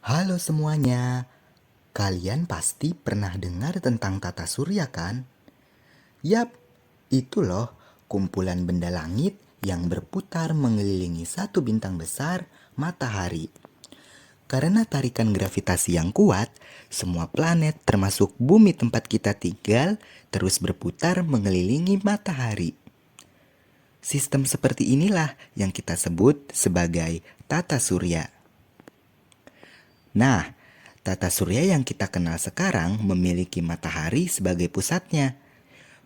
Halo semuanya, kalian pasti pernah dengar tentang tata surya kan? Yap, itu loh kumpulan benda langit yang berputar mengelilingi satu bintang besar, matahari. Karena tarikan gravitasi yang kuat, semua planet termasuk bumi tempat kita tinggal terus berputar mengelilingi matahari. Sistem seperti inilah yang kita sebut sebagai tata surya. Nah, tata surya yang kita kenal sekarang memiliki matahari sebagai pusatnya.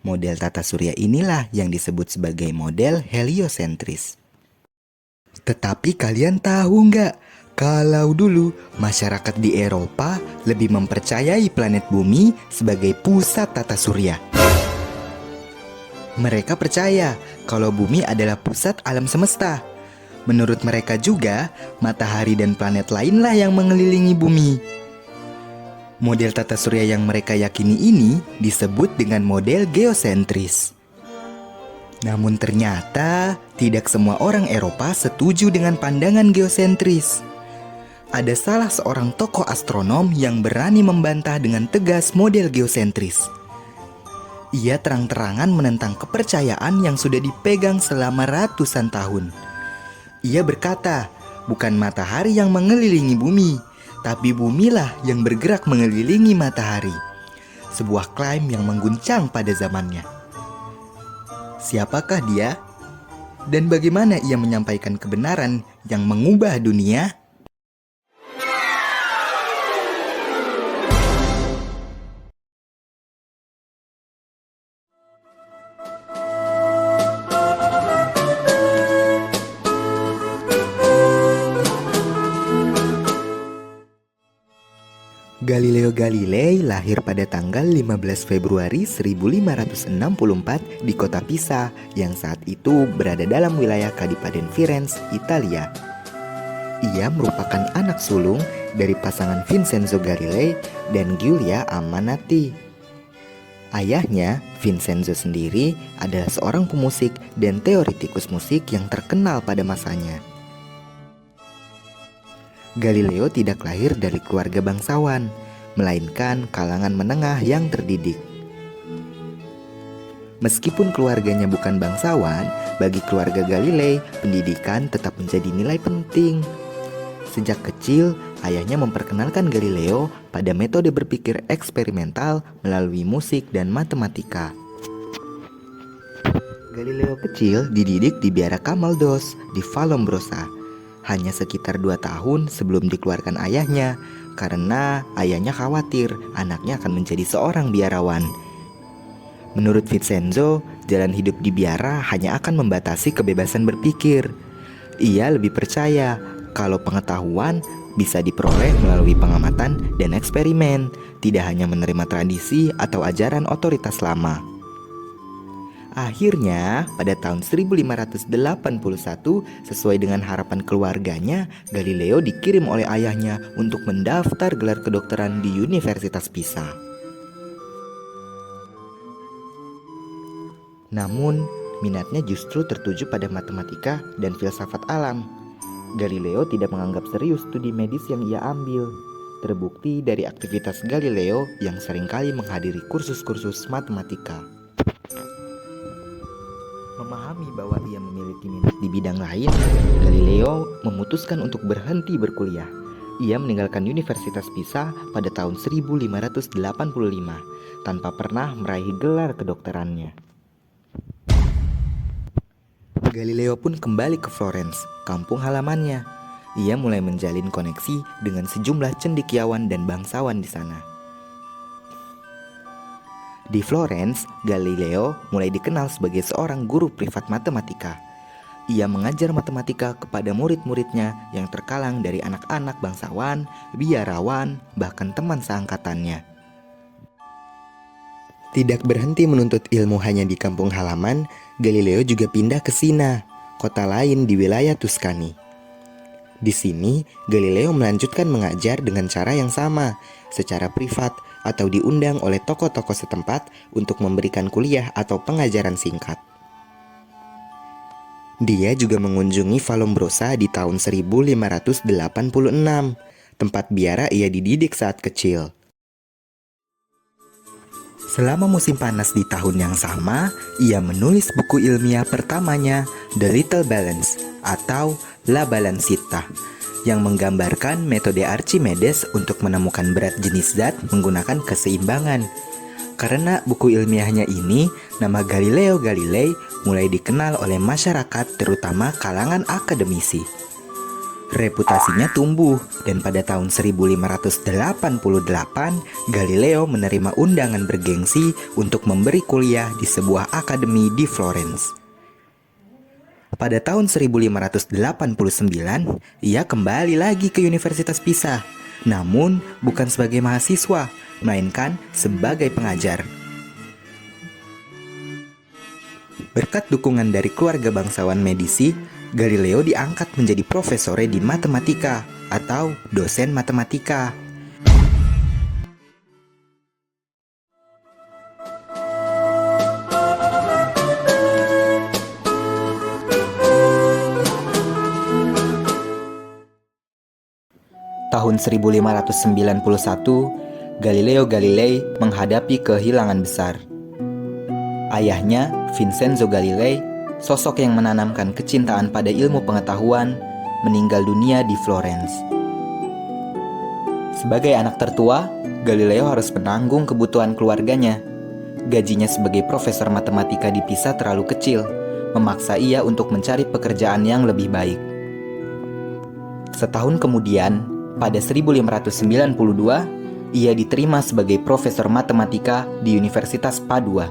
Model tata surya inilah yang disebut sebagai model heliosentris. Tetapi kalian tahu nggak, kalau dulu masyarakat di Eropa lebih mempercayai planet bumi sebagai pusat tata surya. Mereka percaya kalau bumi adalah pusat alam semesta. Menurut mereka juga, matahari dan planet lainlah yang mengelilingi bumi. Model tata surya yang mereka yakini ini disebut dengan model geosentris. Namun ternyata tidak semua orang Eropa setuju dengan pandangan geosentris. Ada salah seorang tokoh astronom yang berani membantah dengan tegas model geosentris. Ia terang-terangan menentang kepercayaan yang sudah dipegang selama ratusan tahun. Ia berkata, bukan matahari yang mengelilingi bumi, tapi bumilah yang bergerak mengelilingi matahari. Sebuah klaim yang mengguncang pada zamannya. Siapakah dia? Dan bagaimana ia menyampaikan kebenaran yang mengubah dunia? Galileo Galilei lahir pada tanggal 15 Februari 1564 di kota Pisa yang saat itu berada dalam wilayah Kadipaten Firenze, Italia. Ia merupakan anak sulung dari pasangan Vincenzo Galilei dan Giulia Amanati. Ayahnya, Vincenzo sendiri adalah seorang pemusik dan teoritikus musik yang terkenal pada masanya. Galileo tidak lahir dari keluarga bangsawan, melainkan kalangan menengah yang terdidik. Meskipun keluarganya bukan bangsawan, bagi keluarga Galilei, pendidikan tetap menjadi nilai penting. Sejak kecil, ayahnya memperkenalkan Galileo pada metode berpikir eksperimental melalui musik dan matematika. Galileo kecil dididik di biara Camaldos di Vallombrosa, hanya sekitar 2 tahun sebelum dikeluarkan ayahnya, karena ayahnya khawatir anaknya akan menjadi seorang biarawan. Menurut Vincenzo, jalan hidup di biara hanya akan membatasi kebebasan berpikir. Ia lebih percaya kalau pengetahuan bisa diperoleh melalui pengamatan dan eksperimen, tidak hanya menerima tradisi atau ajaran otoritas lama. Akhirnya, pada tahun 1581, sesuai dengan harapan keluarganya, Galileo dikirim oleh ayahnya untuk mendaftar gelar kedokteran di Universitas Pisa. Namun, minatnya justru tertuju pada matematika dan filsafat alam. Galileo tidak menganggap serius studi medis yang ia ambil. Terbukti dari aktivitas Galileo yang seringkali menghadiri kursus-kursus matematika. Memahami bahwa ia memiliki minat di bidang lain, Galileo memutuskan untuk berhenti berkuliah. Ia meninggalkan Universitas Pisa pada tahun 1585 tanpa pernah meraih gelar kedokterannya. Galileo pun kembali ke Florence, kampung halamannya. Ia mulai menjalin koneksi dengan sejumlah cendekiawan dan bangsawan di sana. Di Florence, Galileo mulai dikenal sebagai seorang guru privat matematika. Ia mengajar matematika kepada murid-muridnya yang terkalang dari anak-anak bangsawan, biarawan, bahkan teman seangkatannya. Tidak berhenti menuntut ilmu hanya di kampung halaman, Galileo juga pindah ke Sina, kota lain di wilayah Tuscany. Di sini, Galileo melanjutkan mengajar dengan cara yang sama, secara privat atau diundang oleh tokoh-tokoh setempat untuk memberikan kuliah atau pengajaran singkat. Dia juga mengunjungi Vallombrosa di tahun 1586, tempat biara ia dididik saat kecil. Selama musim panas di tahun yang sama, ia menulis buku ilmiah pertamanya, The Little Balance atau La Balancita, yang menggambarkan metode Archimedes untuk menemukan berat jenis zat menggunakan keseimbangan. Karena buku ilmiahnya ini, nama Galileo Galilei mulai dikenal oleh masyarakat, terutama kalangan akademisi. Reputasinya tumbuh, dan pada tahun 1588, Galileo menerima undangan bergengsi untuk memberi kuliah di sebuah akademi di Florence. Pada tahun 1589, ia kembali lagi ke Universitas Pisa, namun bukan sebagai mahasiswa, melainkan sebagai pengajar. Berkat dukungan dari keluarga bangsawan Medici, Galileo diangkat menjadi profesore di matematika atau dosen matematika. Tahun 1591, Galileo Galilei menghadapi kehilangan besar. Ayahnya, Vincenzo Galilei, sosok yang menanamkan kecintaan pada ilmu pengetahuan, meninggal dunia di Florence. Sebagai anak tertua, Galileo harus menanggung kebutuhan keluarganya. Gajinya sebagai profesor matematika di Pisa terlalu kecil, memaksa ia untuk mencari pekerjaan yang lebih baik. Setahun kemudian, pada 1592, ia diterima sebagai profesor matematika di Universitas Padua,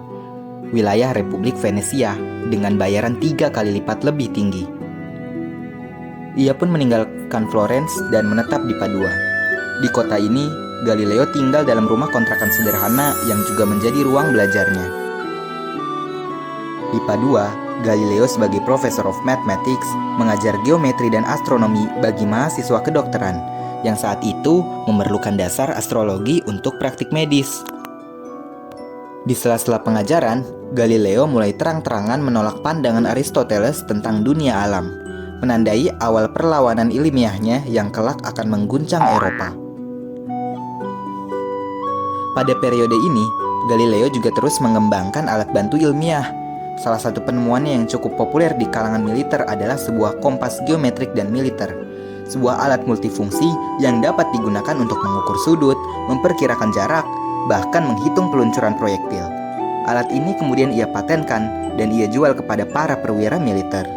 wilayah Republik Venesia, dengan bayaran 3 kali lipat lebih tinggi. Ia pun meninggalkan Florence dan menetap di Padua. Di kota ini, Galileo tinggal dalam rumah kontrakan sederhana yang juga menjadi ruang belajarnya. Di Padua, Galileo sebagai Professor of Mathematics mengajar geometri dan astronomi bagi mahasiswa kedokteran yang saat itu memerlukan dasar astrologi untuk praktik medis. Di sela-sela pengajaran, Galileo mulai terang-terangan menolak pandangan Aristoteles tentang dunia alam, menandai awal perlawanan ilmiahnya yang kelak akan mengguncang Eropa. Pada periode ini, Galileo juga terus mengembangkan alat bantu ilmiah. Salah satu penemuannya yang cukup populer di kalangan militer adalah sebuah kompas geometrik dan militer, sebuah alat multifungsi yang dapat digunakan untuk mengukur sudut, memperkirakan jarak, bahkan menghitung peluncuran proyektil. Alat ini kemudian ia patenkan dan ia jual kepada para perwira militer.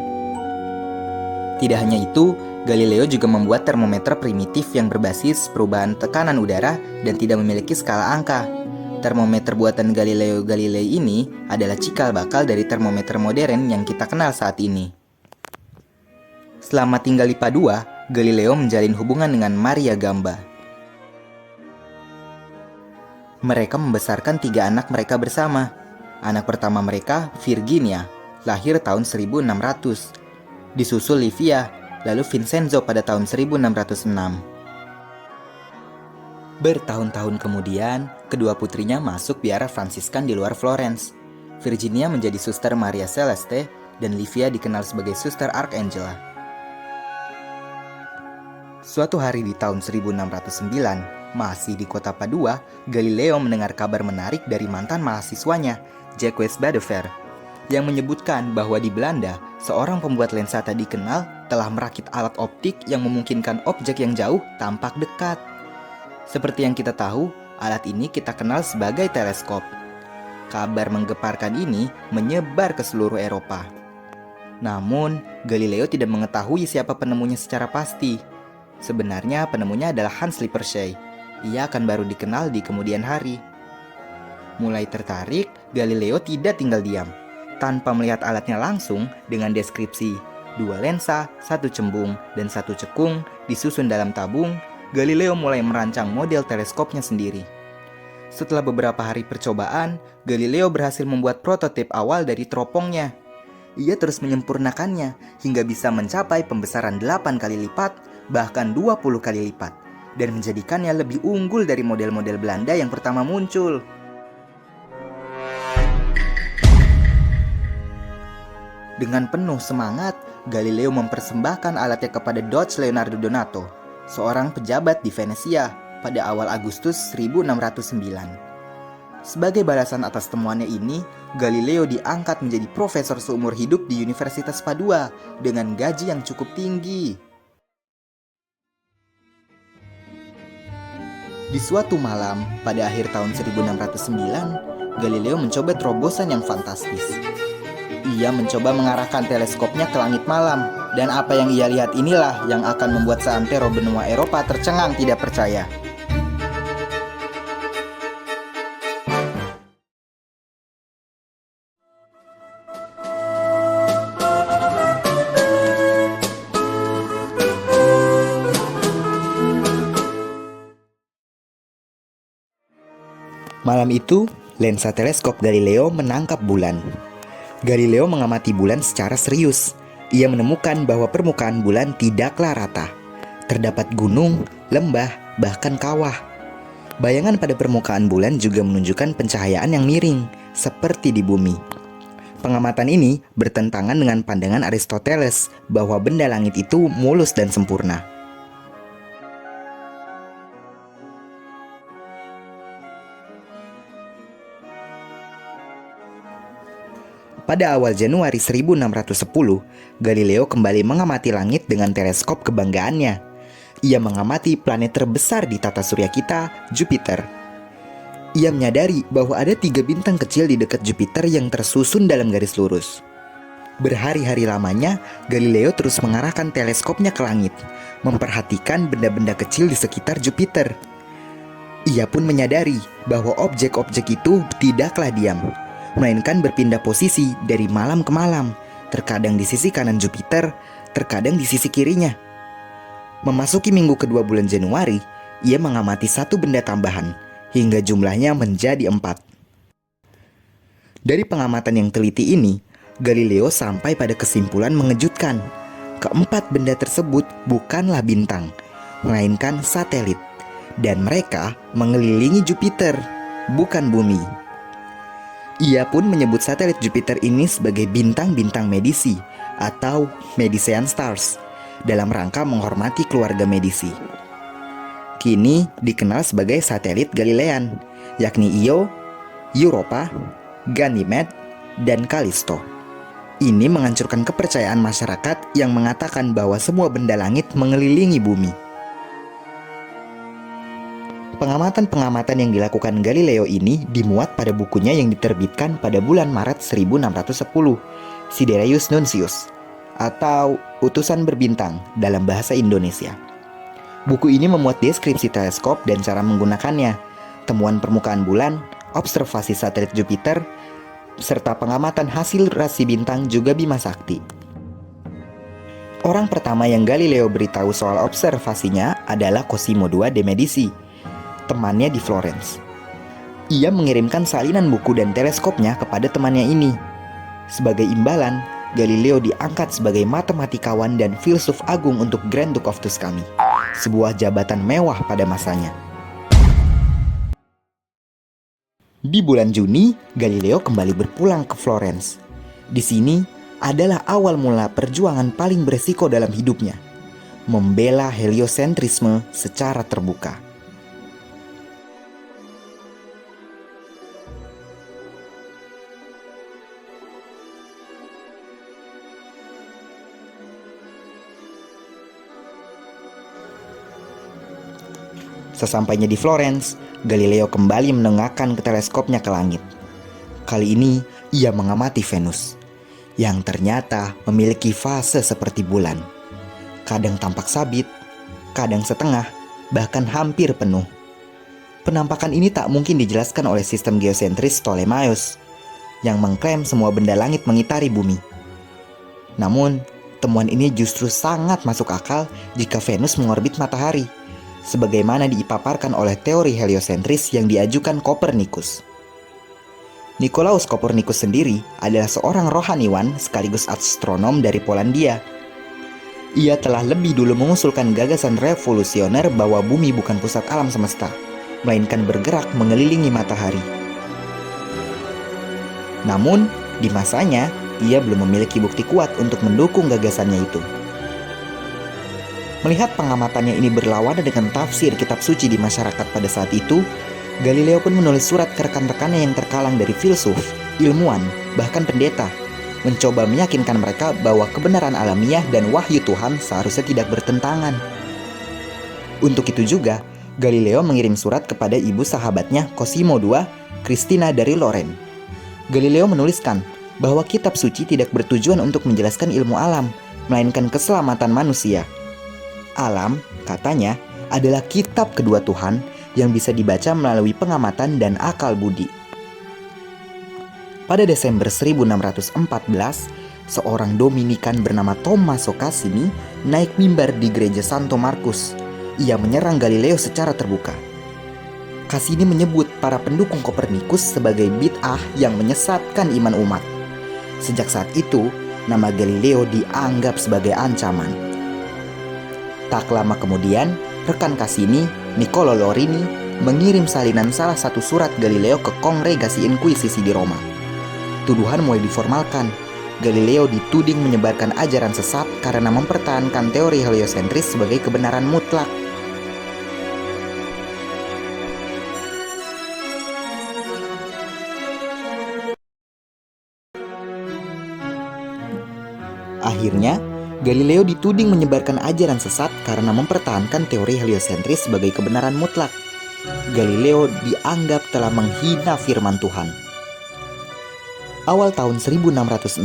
Tidak hanya itu, Galileo juga membuat termometer primitif yang berbasis perubahan tekanan udara dan tidak memiliki skala angka. Termometer buatan Galileo Galilei ini adalah cikal bakal dari termometer modern yang kita kenal saat ini. Selama tinggal di Padua, Galileo menjalin hubungan dengan Maria Gamba. Mereka membesarkan 3 anak mereka bersama. Anak pertama mereka, Virginia, lahir tahun 1600. Disusul Livia, lalu Vincenzo pada tahun 1606. Bertahun-tahun kemudian, kedua putrinya masuk biara Fransiskan di luar Florence. Virginia menjadi Suster Maria Celeste dan Livia dikenal sebagai Suster Archangela. Suatu hari di tahun 1609, masih di kota Padua, Galileo mendengar kabar menarik dari mantan mahasiswanya, Jacques Badefer, yang menyebutkan bahwa di Belanda, seorang pembuat lensa tadi kenal telah merakit alat optik yang memungkinkan objek yang jauh tampak dekat. Seperti yang kita tahu, alat ini kita kenal sebagai teleskop. Kabar menggeparkan ini menyebar ke seluruh Eropa. Namun, Galileo tidak mengetahui siapa penemunya secara pasti. Sebenarnya penemunya adalah Hans Lippershey. Ia akan baru dikenal di kemudian hari. Mulai tertarik, Galileo tidak tinggal diam. Tanpa melihat alatnya langsung, dengan deskripsi 2 lensa, 1 cembung, dan 1 cekung disusun dalam tabung, Galileo mulai merancang model teleskopnya sendiri. Setelah beberapa hari percobaan, Galileo berhasil membuat prototip awal dari teropongnya. Ia terus menyempurnakannya hingga bisa mencapai pembesaran 8 kali lipat, bahkan 20 kali lipat, dan menjadikannya lebih unggul dari model-model Belanda yang pertama muncul. Dengan penuh semangat, Galileo mempersembahkan alatnya kepada Dutch Leonardo Donato, seorang pejabat di Venesia pada awal Agustus 1609. Sebagai balasan atas temuannya ini, Galileo diangkat menjadi profesor seumur hidup di Universitas Padua dengan gaji yang cukup tinggi. Di suatu malam pada akhir tahun 1609, Galileo mencoba terobosan yang fantastis. Ia mencoba mengarahkan teleskopnya ke langit malam, dan apa yang ia lihat inilah yang akan membuat seantero benua Eropa tercengang tidak percaya. Malam itu, lensa teleskop Galileo menangkap bulan. Galileo mengamati bulan secara serius. Ia menemukan bahwa permukaan bulan tidaklah rata. Terdapat gunung, lembah, bahkan kawah. Bayangan pada permukaan bulan juga menunjukkan pencahayaan yang miring, seperti di bumi. Pengamatan ini bertentangan dengan pandangan Aristoteles bahwa benda langit itu mulus dan sempurna. Pada awal Januari 1610, Galileo kembali mengamati langit dengan teleskop kebanggaannya. Ia mengamati planet terbesar di tata surya kita, Jupiter. Ia menyadari bahwa ada 3 bintang kecil di dekat Jupiter yang tersusun dalam garis lurus. Berhari-hari lamanya, Galileo terus mengarahkan teleskopnya ke langit, memperhatikan benda-benda kecil di sekitar Jupiter. Ia pun menyadari bahwa objek-objek itu tidaklah diam, melainkan berpindah posisi dari malam ke malam, terkadang di sisi kanan Jupiter, terkadang di sisi kirinya. Memasuki minggu kedua bulan Januari, ia mengamati 1 benda tambahan, hingga jumlahnya menjadi 4. Dari pengamatan yang teliti ini, Galileo sampai pada kesimpulan mengejutkan. Keempat benda tersebut bukanlah bintang, melainkan satelit, dan mereka mengelilingi Jupiter, bukan bumi. Ia pun menyebut satelit Jupiter ini sebagai bintang-bintang Medici atau Medicean Stars dalam rangka menghormati keluarga Medici. Kini dikenal sebagai satelit Galilean, yakni Io, Europa, Ganymede, dan Callisto. Ini menghancurkan kepercayaan masyarakat yang mengatakan bahwa semua benda langit mengelilingi bumi. Pengamatan-pengamatan yang dilakukan Galileo ini dimuat pada bukunya yang diterbitkan pada bulan Maret 1610, Sidereus Nuncius, atau Utusan Berbintang dalam bahasa Indonesia. Buku ini memuat deskripsi teleskop dan cara menggunakannya, temuan permukaan bulan, observasi satelit Jupiter, serta pengamatan hasil rasi bintang juga Bima Sakti. Orang pertama yang Galileo beritahu soal observasinya adalah Cosimo II de Medici, temannya di Florence. Ia mengirimkan salinan buku dan teleskopnya kepada temannya ini. Sebagai imbalan, Galileo diangkat sebagai matematikawan dan filsuf agung untuk Grand Duke of Tuscany, sebuah jabatan mewah pada masanya. Di bulan Juni, Galileo kembali berpulang ke Florence. Di sini adalah awal mula perjuangan paling beresiko dalam hidupnya, membela heliosentrisme secara terbuka. Sesampainya di Florence, Galileo kembali menengahkan teleskopnya ke langit. Kali ini, ia mengamati Venus, yang ternyata memiliki fase seperti bulan. Kadang tampak sabit, kadang setengah, bahkan hampir penuh. Penampakan ini tak mungkin dijelaskan oleh sistem geosentris Ptolemaios, yang mengklaim semua benda langit mengitari bumi. Namun, temuan ini justru sangat masuk akal jika Venus mengorbit matahari, sebagaimana dipaparkan oleh teori heliosentris yang diajukan Kopernikus. Nikolaus Kopernikus sendiri adalah seorang rohaniwan sekaligus astronom dari Polandia. Ia telah lebih dulu mengusulkan gagasan revolusioner bahwa bumi bukan pusat alam semesta, melainkan bergerak mengelilingi matahari. Namun, di masanya, ia belum memiliki bukti kuat untuk mendukung gagasannya itu. Melihat pengamatannya ini berlawanan dengan tafsir kitab suci di masyarakat pada saat itu, Galileo pun menulis surat ke rekan-rekannya yang terkalang dari filsuf, ilmuwan, bahkan pendeta, mencoba meyakinkan mereka bahwa kebenaran alamiah dan wahyu Tuhan seharusnya tidak bertentangan. Untuk itu juga, Galileo mengirim surat kepada ibu sahabatnya Cosimo II, Christina dari Lorraine. Galileo menuliskan bahwa kitab suci tidak bertujuan untuk menjelaskan ilmu alam, melainkan keselamatan manusia. Alam, katanya, adalah kitab kedua Tuhan yang bisa dibaca melalui pengamatan dan akal budi. Pada Desember 1614, seorang Dominikan bernama Tommaso Cassini naik mimbar di gereja Santo Markus. Ia menyerang Galileo secara terbuka. Cassini menyebut para pendukung Kopernikus sebagai bid'ah yang menyesatkan iman umat. Sejak saat itu, nama Galileo dianggap sebagai ancaman. Tak lama kemudian, rekan Cassini, Niccolo Lorini, mengirim salinan salah satu surat Galileo ke Kongregasi Inkuisisi di Roma. Tuduhan mulai diformalkan. Galileo dituding menyebarkan ajaran sesat karena mempertahankan teori heliosentris sebagai kebenaran mutlak. Akhirnya, Galileo dituding menyebarkan ajaran sesat karena mempertahankan teori heliosentris sebagai kebenaran mutlak. Galileo dianggap telah menghina firman Tuhan. Awal tahun 1616,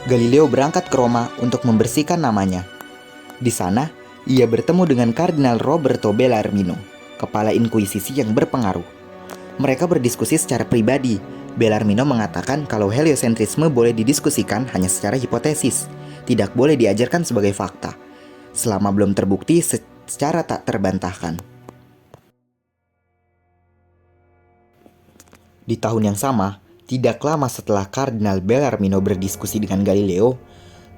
Galileo berangkat ke Roma untuk membersihkan namanya. Di sana, ia bertemu dengan Kardinal Roberto Bellarmino, kepala inkuisisi yang berpengaruh. Mereka berdiskusi secara pribadi. Bellarmino mengatakan kalau heliosentrisme boleh didiskusikan hanya secara hipotesis, tidak boleh diajarkan sebagai fakta, selama belum terbukti secara tak terbantahkan. Di tahun yang sama, tidak lama setelah Kardinal Bellarmino berdiskusi dengan Galileo,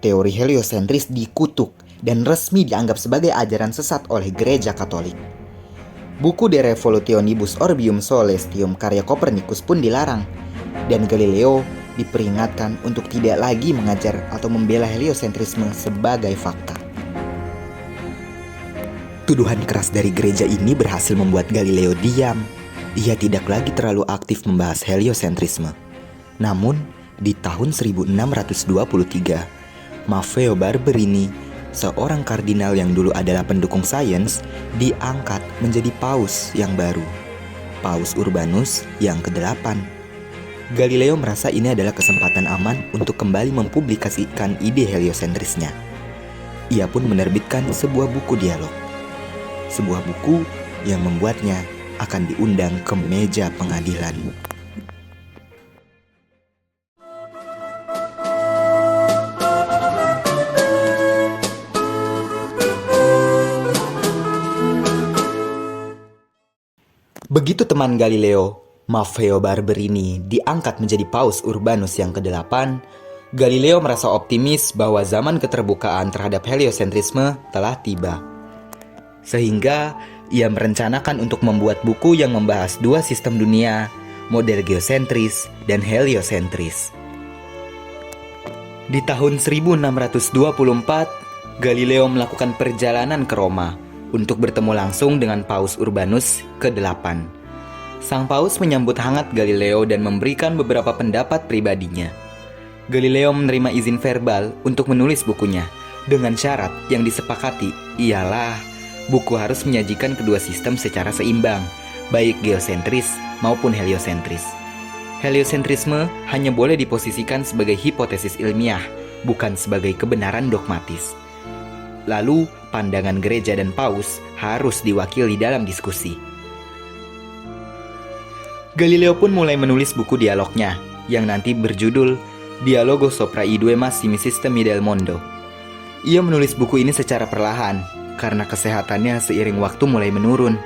teori heliosentris dikutuk dan resmi dianggap sebagai ajaran sesat oleh Gereja Katolik. Buku De Revolutionibus Orbium Solestium karya Kopernikus pun dilarang, dan Galileo diperingatkan untuk tidak lagi mengajar atau membela heliosentrisme sebagai fakta. Tuduhan keras dari gereja ini berhasil membuat Galileo diam. Ia tidak lagi terlalu aktif membahas heliosentrisme. Namun, di tahun 1623, Maffeo Barberini, seorang kardinal yang dulu adalah pendukung sains, diangkat menjadi paus yang baru, Paus Urbanus yang ke-8. Galileo merasa ini adalah kesempatan aman untuk kembali mempublikasikan ide heliosentrisnya. Ia pun menerbitkan sebuah buku dialog. Sebuah buku yang membuatnya akan diundang ke meja pengadilan. Begitu teman Galileo, Maffeo Barberini, diangkat menjadi Paus Urbanus yang ke-8, Galileo merasa optimis bahwa zaman keterbukaan terhadap heliosentrisme telah tiba. Sehingga ia merencanakan untuk membuat buku yang membahas dua sistem dunia, model geosentris dan heliosentris. Di tahun 1624, Galileo melakukan perjalanan ke Roma untuk bertemu langsung dengan Paus Urbanus ke-8. Sang Paus menyambut hangat Galileo dan memberikan beberapa pendapat pribadinya. Galileo menerima izin verbal untuk menulis bukunya, dengan syarat yang disepakati ialah buku harus menyajikan kedua sistem secara seimbang, baik geosentris maupun heliosentris. Heliosentrisme hanya boleh diposisikan sebagai hipotesis ilmiah, bukan sebagai kebenaran dogmatis. Lalu, pandangan gereja dan paus harus diwakili dalam diskusi. Galileo pun mulai menulis buku dialognya, yang nanti berjudul Dialogo sopra i due massimi sistemi del mondo. Ia menulis buku ini secara perlahan, karena kesehatannya seiring waktu mulai menurun.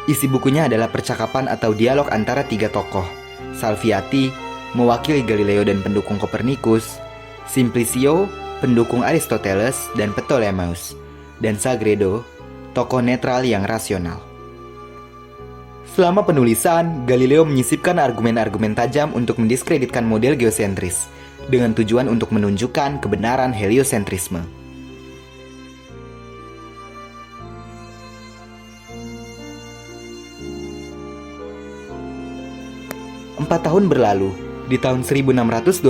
Isi bukunya adalah percakapan atau dialog antara tiga tokoh, Salviati, mewakili Galileo dan pendukung Kopernikus, Simplicio, pendukung Aristoteles dan Ptolemeus, dan Sagredo, tokoh netral yang rasional. Selama penulisan, Galileo menyisipkan argumen-argumen tajam untuk mendiskreditkan model geosentris, dengan tujuan untuk menunjukkan kebenaran heliosentrisme. 4 tahun berlalu. Di tahun 1629,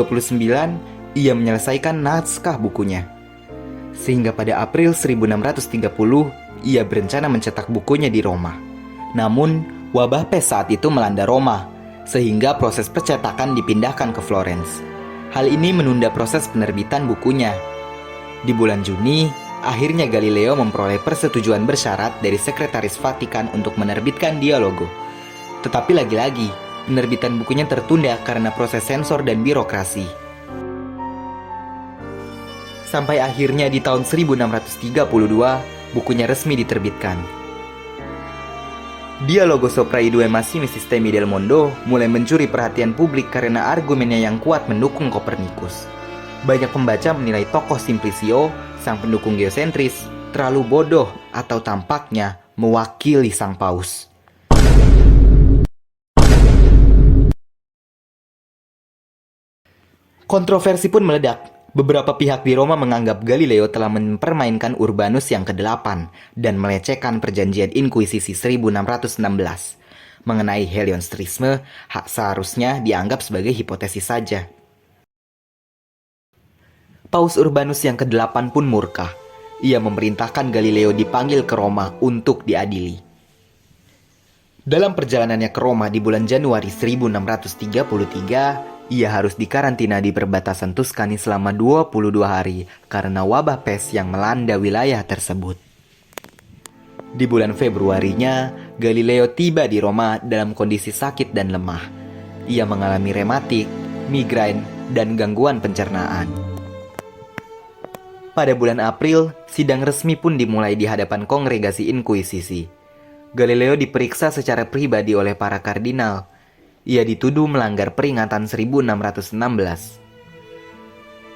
ia menyelesaikan naskah bukunya. Sehingga pada April 1630, ia berencana mencetak bukunya di Roma. Namun, wabah pes saat itu melanda Roma, sehingga proses percetakan dipindahkan ke Florence. Hal ini menunda proses penerbitan bukunya. Di bulan Juni, akhirnya Galileo memperoleh persetujuan bersyarat dari Sekretaris Vatikan untuk menerbitkan Dialogo. Tetapi lagi-lagi, penerbitan bukunya tertunda karena proses sensor dan birokrasi. Sampai akhirnya di tahun 1632, bukunya resmi diterbitkan. Dialogo sopra i due massimi sistemi del mondo mulai mencuri perhatian publik karena argumennya yang kuat mendukung Kopernikus. Banyak pembaca menilai tokoh Simplicio, sang pendukung geosentris, terlalu bodoh atau tampaknya mewakili sang paus. Kontroversi pun meledak. Beberapa pihak di Roma menganggap Galileo telah mempermainkan Urbanus yang ke-8 dan melecehkan perjanjian Inkuisisi 1616. Mengenai helionstrisme, hak seharusnya dianggap sebagai hipotesis saja. Paus Urbanus yang ke-8 pun murka. Ia memerintahkan Galileo dipanggil ke Roma untuk diadili. Dalam perjalanannya ke Roma di bulan Januari 1633, ia harus dikarantina di perbatasan Tuscany selama 22 hari karena wabah pes yang melanda wilayah tersebut. Di bulan Februarinya, Galileo tiba di Roma dalam kondisi sakit dan lemah. Ia mengalami rematik, migrain, dan gangguan pencernaan. Pada bulan April, sidang resmi pun dimulai di hadapan kongregasi Inkuisisi. Galileo diperiksa secara pribadi oleh para kardinal. Ia dituduh melanggar peringatan 1616.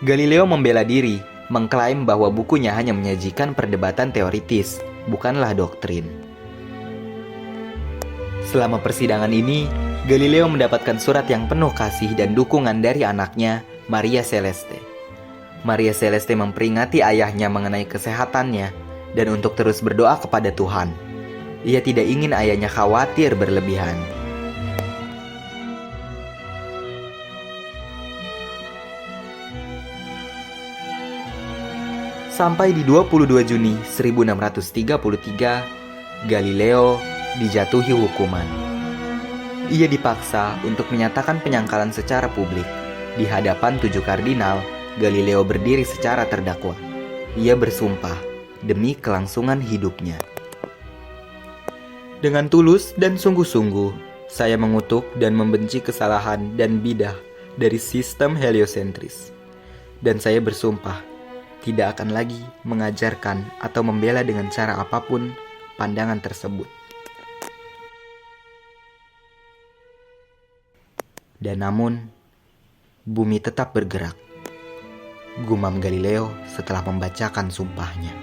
Galileo membela diri, mengklaim bahwa bukunya hanya menyajikan perdebatan teoritis, bukanlah doktrin. Selama persidangan ini, Galileo mendapatkan surat yang penuh kasih dan dukungan dari anaknya, Maria Celeste. Maria Celeste memperingati ayahnya mengenai kesehatannya dan untuk terus berdoa kepada Tuhan. Ia tidak ingin ayahnya khawatir berlebihan. Sampai di 22 Juni 1633, Galileo dijatuhi hukuman. Ia dipaksa untuk menyatakan penyangkalan secara publik. Di hadapan 7 kardinal, Galileo berdiri secara terdakwa. Ia bersumpah demi kelangsungan hidupnya. Dengan tulus dan sungguh-sungguh, saya mengutuk dan membenci kesalahan dan bidah dari sistem heliosentris. Dan saya bersumpah tidak akan lagi mengajarkan atau membela dengan cara apapun pandangan tersebut. Dan namun, bumi tetap bergerak, gumam Galileo setelah membacakan sumpahnya.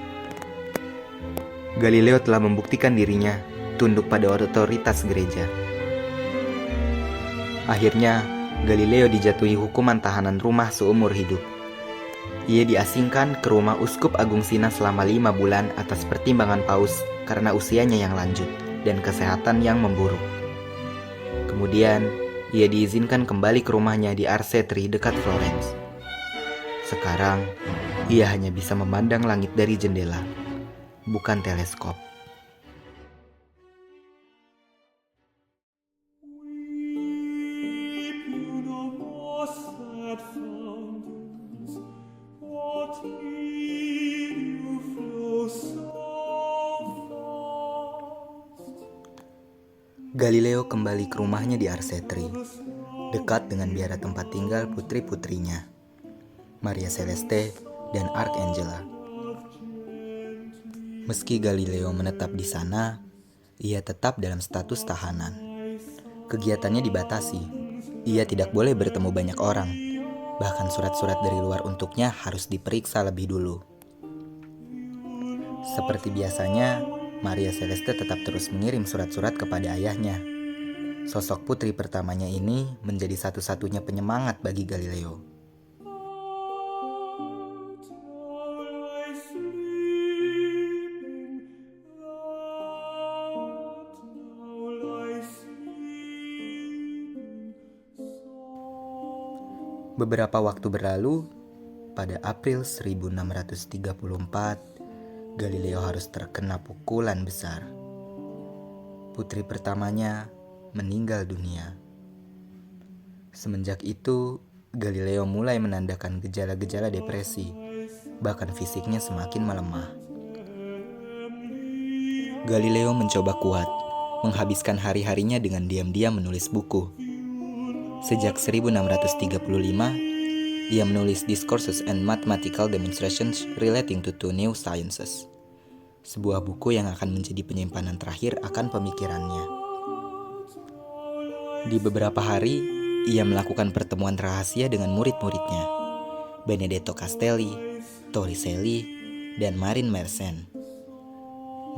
Galileo telah membuktikan dirinya tunduk pada otoritas gereja. Akhirnya, Galileo dijatuhi hukuman tahanan rumah seumur hidup. Ia diasingkan ke rumah Uskup Agung Sina selama 5 bulan atas pertimbangan paus karena usianya yang lanjut dan kesehatan yang memburuk. Kemudian, ia diizinkan kembali ke rumahnya di Arcetri dekat Florence. Sekarang, ia hanya bisa memandang langit dari jendela, bukan teleskop. Galileo kembali ke rumahnya di Arcetri, dekat dengan biara tempat tinggal putri-putrinya, Maria Celeste dan Arcangela. Meski Galileo menetap di sana, ia tetap dalam status tahanan. Kegiatannya dibatasi, ia tidak boleh bertemu banyak orang, bahkan surat-surat dari luar untuknya harus diperiksa lebih dulu. Seperti biasanya, Maria Celeste tetap terus mengirim surat-surat kepada ayahnya. Sosok putri pertamanya ini menjadi satu-satunya penyemangat bagi Galileo. Beberapa waktu berlalu, pada April 1634, Galileo harus terkena pukulan besar. Putri pertamanya meninggal dunia. Semenjak itu, Galileo mulai menandakan gejala-gejala depresi, bahkan fisiknya semakin melemah. Galileo mencoba kuat, menghabiskan hari-harinya dengan diam-diam menulis buku. Sejak 1635, ia menulis Discourses and Mathematical Demonstrations Relating to Two New Sciences, sebuah buku yang akan menjadi penyimpanan terakhir akan pemikirannya. Di beberapa hari, ia melakukan pertemuan rahasia dengan murid-muridnya, Benedetto Castelli, Torricelli, dan Marin Mersenne.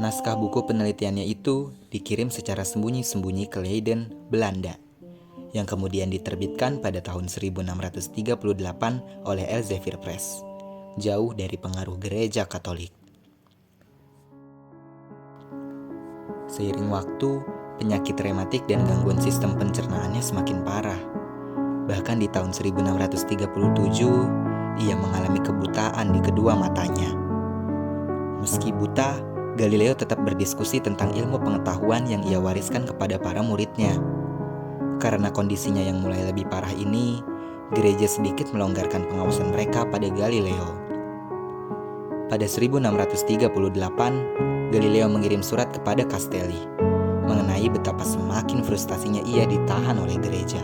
Naskah buku penelitiannya itu dikirim secara sembunyi-sembunyi ke Leiden, Belanda, yang kemudian diterbitkan pada tahun 1638 oleh Elsevier Press, jauh dari pengaruh gereja Katolik. Seiring waktu, penyakit rematik dan gangguan sistem pencernaannya semakin parah. Bahkan di tahun 1637, ia mengalami kebutaan di kedua matanya. Meski buta, Galileo tetap berdiskusi tentang ilmu pengetahuan yang ia wariskan kepada para muridnya. Karena kondisinya yang mulai lebih parah ini, gereja sedikit melonggarkan pengawasan mereka pada Galileo. Pada 1638, Galileo mengirim surat kepada Castelli mengenai betapa semakin frustasinya ia ditahan oleh gereja.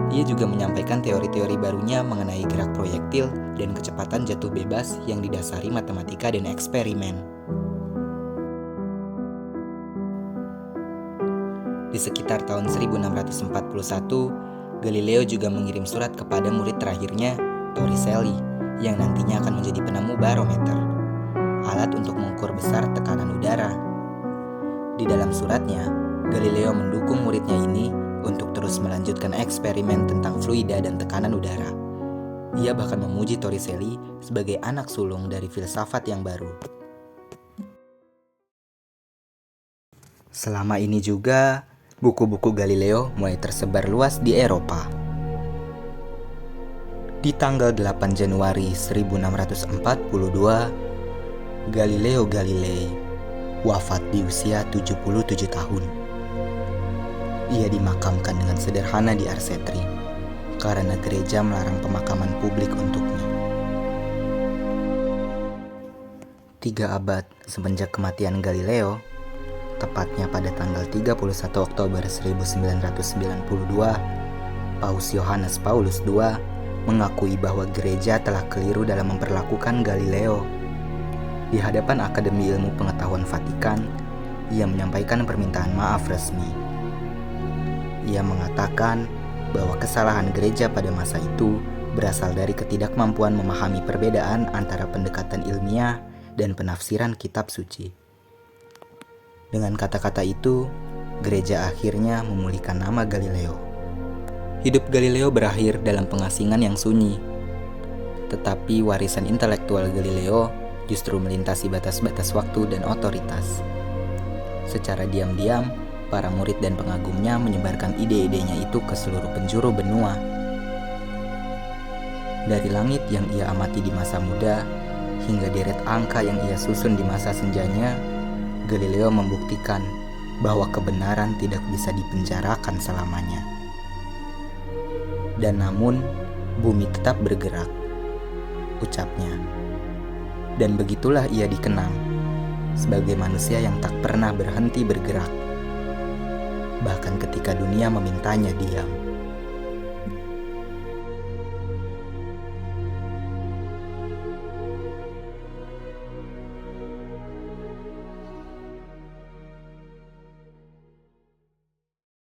Ia juga menyampaikan teori-teori barunya mengenai gerak proyektil dan kecepatan jatuh bebas yang didasari matematika dan eksperimen. Di sekitar tahun 1641, Galileo juga mengirim surat kepada murid terakhirnya, Torricelli, yang nantinya akan menjadi penemu barometer, alat untuk mengukur besar tekanan udara. Di dalam suratnya, Galileo mendukung muridnya ini untuk terus melanjutkan eksperimen tentang fluida dan tekanan udara. Ia bahkan memuji Torricelli sebagai anak sulung dari filsafat yang baru. Selama ini juga, buku-buku Galileo mulai tersebar luas di Eropa. Di tanggal 8 Januari 1642, Galileo Galilei wafat di usia 77 tahun. Ia dimakamkan dengan sederhana di Arcetri karena gereja melarang pemakaman publik untuknya. 3 abad semenjak kematian Galileo, tepatnya pada tanggal 31 Oktober 1992, Paus Yohanes Paulus II mengakui bahwa gereja telah keliru dalam memperlakukan Galileo. Di hadapan Akademi Ilmu Pengetahuan Vatikan, ia menyampaikan permintaan maaf resmi. Ia mengatakan bahwa kesalahan gereja pada masa itu berasal dari ketidakmampuan memahami perbedaan antara pendekatan ilmiah dan penafsiran kitab suci. Dengan kata-kata itu, gereja akhirnya memulihkan nama Galileo. Hidup Galileo berakhir dalam pengasingan yang sunyi. Tetapi warisan intelektual Galileo justru melintasi batas-batas waktu dan otoritas. Secara diam-diam, para murid dan pengagumnya menyebarkan ide-idenya itu ke seluruh penjuru benua. Dari langit yang ia amati di masa muda, hingga deret angka yang ia susun di masa senjanya, Galileo membuktikan bahwa kebenaran tidak bisa dipenjarakan selamanya. Dan namun, bumi tetap bergerak, ucapnya. Dan begitulah ia dikenang, sebagai manusia yang tak pernah berhenti bergerak, bahkan ketika dunia memintanya diam.